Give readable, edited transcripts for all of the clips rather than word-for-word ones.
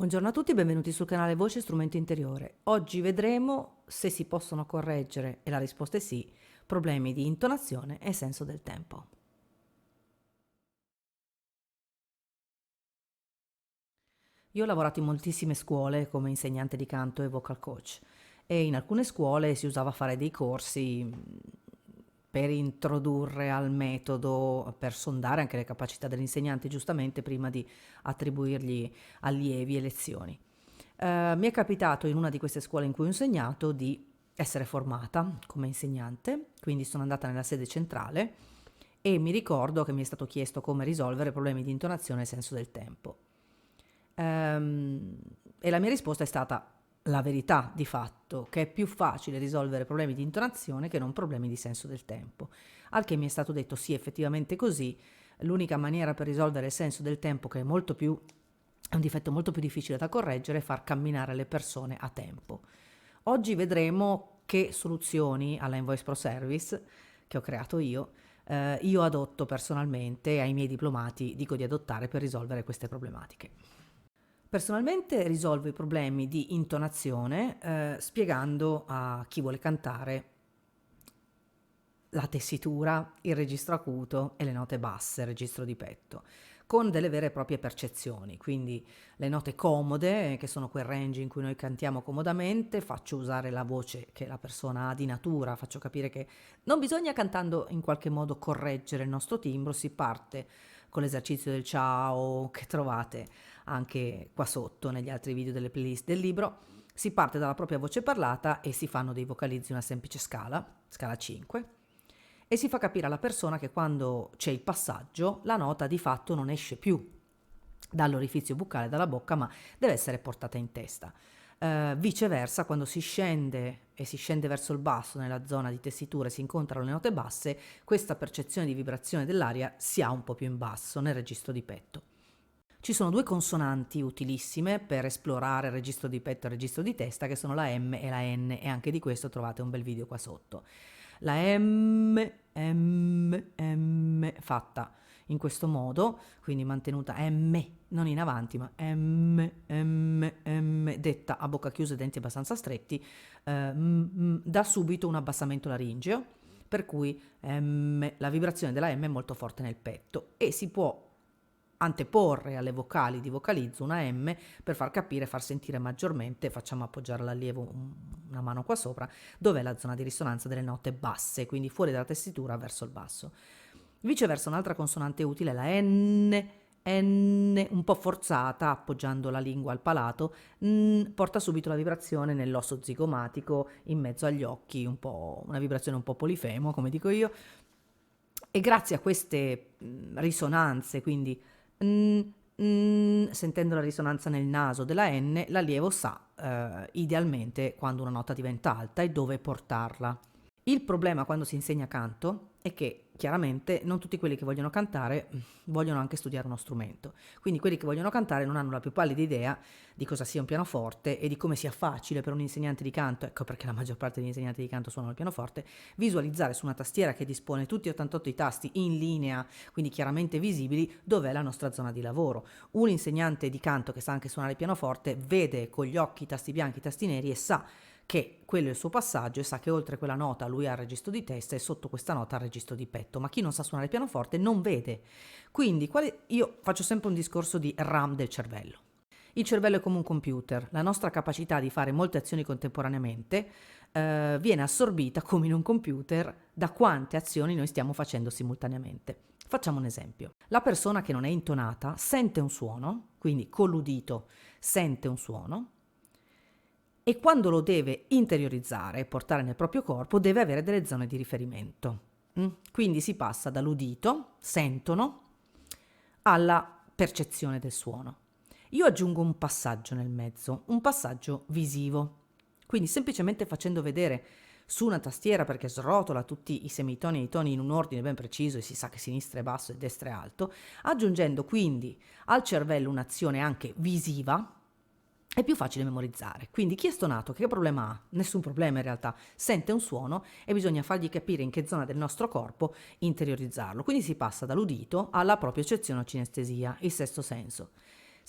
Buongiorno a tutti, benvenuti sul canale Voce Strumento Interiore. Oggi vedremo se si possono correggere, e la risposta è sì, problemi di intonazione e senso del tempo. Io ho lavorato in moltissime scuole come insegnante di canto e vocal coach e in alcune scuole si usava fare dei corsi per introdurre al metodo, per sondare anche le capacità dell'insegnante giustamente prima di attribuirgli allievi e lezioni. Mi è capitato in una di queste scuole in cui ho insegnato di essere formata come insegnante, quindi sono andata nella sede centrale e mi ricordo che mi è stato chiesto come risolvere problemi di intonazione e senso del tempo. E la mia risposta è stata la verità di fatto, che è più facile risolvere problemi di intonazione che non problemi di senso del tempo. Al che mi è stato detto sì, effettivamente così, l'unica maniera per risolvere il senso del tempo, che è un difetto molto più difficile da correggere, è far camminare le persone a tempo. Oggi vedremo che soluzioni alla Invoice Pro Service che ho creato io adotto personalmente e ai miei diplomati dico di adottare per risolvere queste problematiche. Personalmente risolvo i problemi di intonazione spiegando a chi vuole cantare la tessitura, il registro acuto e le note basse, il registro di petto, con delle vere e proprie percezioni, quindi le note comode, che sono quel range in cui noi cantiamo comodamente, faccio usare la voce che la persona ha di natura, faccio capire che non bisogna cantando in qualche modo correggere il nostro timbro, si parte con l'esercizio del ciao che trovate anche qua sotto negli altri video delle playlist del libro, si parte dalla propria voce parlata e si fanno dei vocalizzi una semplice scala 5, e si fa capire alla persona che quando c'è il passaggio la nota di fatto non esce più dall'orifizio buccale, dalla bocca, ma deve essere portata in testa. Viceversa, quando si scende e si scende verso il basso nella zona di tessitura e si incontrano le note basse, questa percezione di vibrazione dell'aria si ha un po' più in basso nel registro di petto. Ci sono due consonanti utilissime per esplorare il registro di petto e il registro di testa, che sono la M e la N, e anche di questo trovate un bel video qua sotto. La fatta in questo modo, quindi mantenuta M, non in avanti, ma detta a bocca chiusa e denti abbastanza stretti, dà subito un abbassamento laringeo, per cui la vibrazione della M è molto forte nel petto e si può anteporre alle vocali di vocalizzo una M per far capire, far sentire maggiormente, facciamo appoggiare all'allievo una mano qua sopra, dov'è la zona di risonanza delle note basse, quindi fuori dalla tessitura verso il basso. Viceversa, un'altra consonante utile è la N, un po' forzata, appoggiando la lingua al palato, porta subito la vibrazione nell'osso zigomatico in mezzo agli occhi, una vibrazione un po' polifemo, come dico io, e grazie a queste risonanze, quindi sentendo la risonanza nel naso della N, l'allievo sa idealmente quando una nota diventa alta e dove portarla. Il problema quando si insegna canto è che chiaramente non tutti quelli che vogliono cantare vogliono anche studiare uno strumento. Quindi quelli che vogliono cantare non hanno la più pallida idea di cosa sia un pianoforte e di come sia facile per un insegnante di canto, ecco perché la maggior parte degli insegnanti di canto suonano il pianoforte, visualizzare su una tastiera che dispone tutti e 88 i tasti in linea, quindi chiaramente visibili, dov'è la nostra zona di lavoro. Un insegnante di canto che sa anche suonare il pianoforte vede con gli occhi i tasti bianchi, i tasti neri e sa che quello è il suo passaggio e sa che oltre quella nota lui ha il registro di testa e sotto questa nota ha il registro di petto, ma chi non sa suonare il pianoforte non vede. Quindi io faccio sempre un discorso di RAM del cervello. Il cervello è come un computer, la nostra capacità di fare molte azioni contemporaneamente viene assorbita come in un computer da quante azioni noi stiamo facendo simultaneamente. Facciamo un esempio. La persona che non è intonata sente un suono, quindi con l'udito sente un suono, e quando lo deve interiorizzare e portare nel proprio corpo deve avere delle zone di riferimento. Quindi si passa dall'udito, sentono, alla percezione del suono. Io aggiungo un passaggio nel mezzo, un passaggio visivo, quindi semplicemente facendo vedere su una tastiera, perché srotola tutti i semitoni e i toni in un ordine ben preciso e si sa che sinistra è basso e destra è alto, aggiungendo quindi al cervello un'azione anche visiva, è più facile memorizzare. Quindi chi è stonato, che problema ha? Nessun problema in realtà. Sente un suono e bisogna fargli capire in che zona del nostro corpo interiorizzarlo. Quindi si passa dall'udito alla propria eccezione o cinestesia, il sesto senso.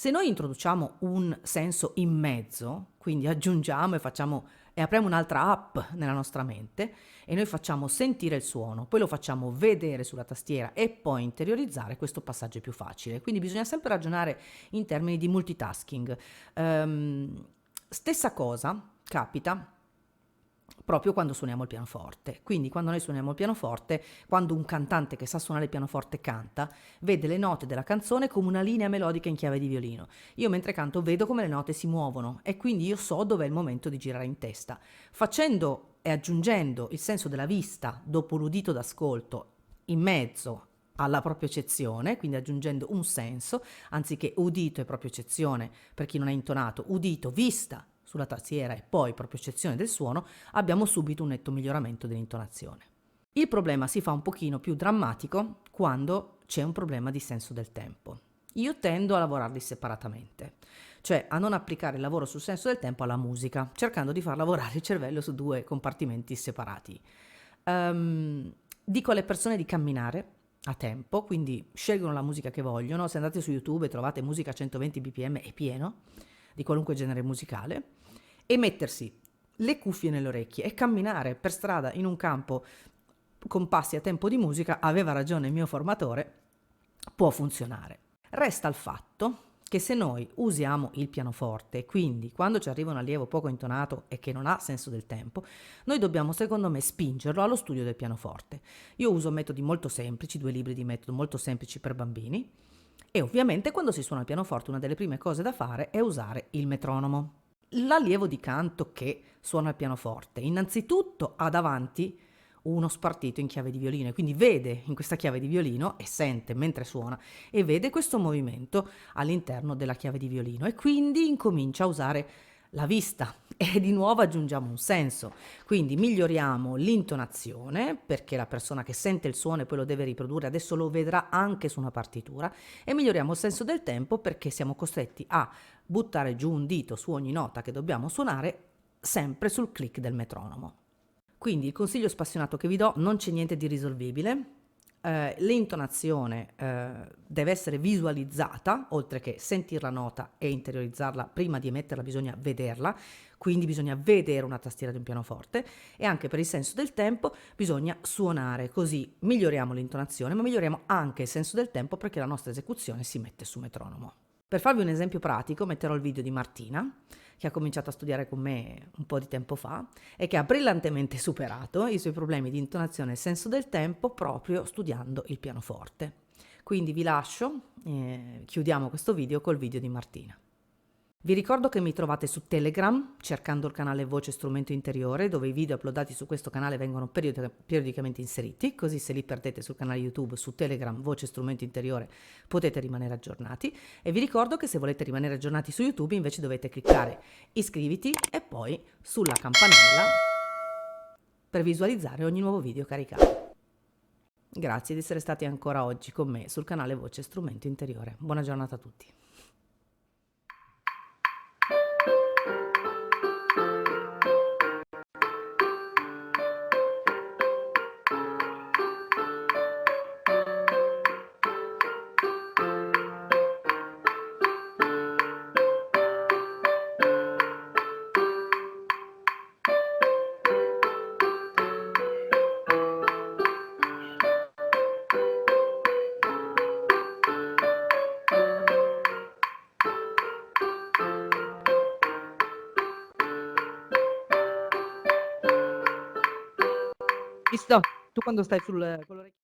Se noi introduciamo un senso in mezzo, quindi aggiungiamo e apriamo un'altra app nella nostra mente e noi facciamo sentire il suono, poi lo facciamo vedere sulla tastiera e poi interiorizzare, questo passaggio è più facile. Quindi bisogna sempre ragionare in termini di multitasking. Stessa cosa capita proprio quando suoniamo il pianoforte. Quindi quando noi suoniamo il pianoforte, quando un cantante che sa suonare il pianoforte canta, vede le note della canzone come una linea melodica in chiave di violino. Io mentre canto vedo come le note si muovono e quindi io so dov'è il momento di girare in testa. Facendo e aggiungendo il senso della vista dopo l'udito d'ascolto in mezzo alla propiocezione, quindi aggiungendo un senso, anziché udito e propiocezione, per chi non è intonato, udito, vista sulla tastiera e poi propiocezione del suono, abbiamo subito un netto miglioramento dell'intonazione. Il problema si fa un pochino più drammatico quando c'è un problema di senso del tempo. Io tendo a lavorarli separatamente, cioè a non applicare il lavoro sul senso del tempo alla musica, cercando di far lavorare il cervello su due compartimenti separati. Dico alle persone di camminare a tempo, quindi scelgono la musica che vogliono. Se andate su YouTube e trovate musica a 120 bpm è pieno, di qualunque genere musicale, e mettersi le cuffie nelle orecchie e camminare per strada in un campo con passi a tempo di musica, aveva ragione il mio formatore, può funzionare. Resta il fatto che se noi usiamo il pianoforte, quindi quando ci arriva un allievo poco intonato e che non ha senso del tempo, noi dobbiamo secondo me spingerlo allo studio del pianoforte. Io uso metodi molto semplici, 2 libri di metodo molto semplici per bambini, e ovviamente quando si suona il pianoforte una delle prime cose da fare è usare il metronomo. L'allievo di canto che suona il pianoforte innanzitutto ha davanti uno spartito in chiave di violino e quindi vede in questa chiave di violino e sente mentre suona e vede questo movimento all'interno della chiave di violino e quindi incomincia a usare la vista e di nuovo aggiungiamo un senso, quindi miglioriamo l'intonazione perché la persona che sente il suono e poi lo deve riprodurre adesso lo vedrà anche su una partitura e miglioriamo il senso del tempo perché siamo costretti a buttare giù un dito su ogni nota che dobbiamo suonare sempre sul click del metronomo. Quindi il consiglio spassionato che vi do, non c'è niente di risolvibile, l'intonazione deve essere visualizzata, oltre che sentire la nota e interiorizzarla, prima di emetterla bisogna vederla, quindi bisogna vedere una tastiera di un pianoforte e anche per il senso del tempo bisogna suonare, così miglioriamo l'intonazione ma miglioriamo anche il senso del tempo perché la nostra esecuzione si mette su metronomo. Per farvi un esempio pratico metterò il video di Martina, che ha cominciato a studiare con me un po' di tempo fa e che ha brillantemente superato i suoi problemi di intonazione e senso del tempo proprio studiando il pianoforte. Quindi vi lascio, chiudiamo questo video col video di Martina. Vi ricordo che mi trovate su Telegram cercando il canale Voce Strumento Interiore, dove i video uploadati su questo canale vengono periodicamente inseriti, così se li perdete sul canale YouTube su Telegram Voce Strumento Interiore potete rimanere aggiornati. E vi ricordo che se volete rimanere aggiornati su YouTube invece dovete cliccare iscriviti e poi sulla campanella per visualizzare ogni nuovo video caricato. Grazie di essere stati ancora oggi con me sul canale Voce Strumento Interiore. Buona giornata a tutti. Visto? Tu quando stai con l'orecchio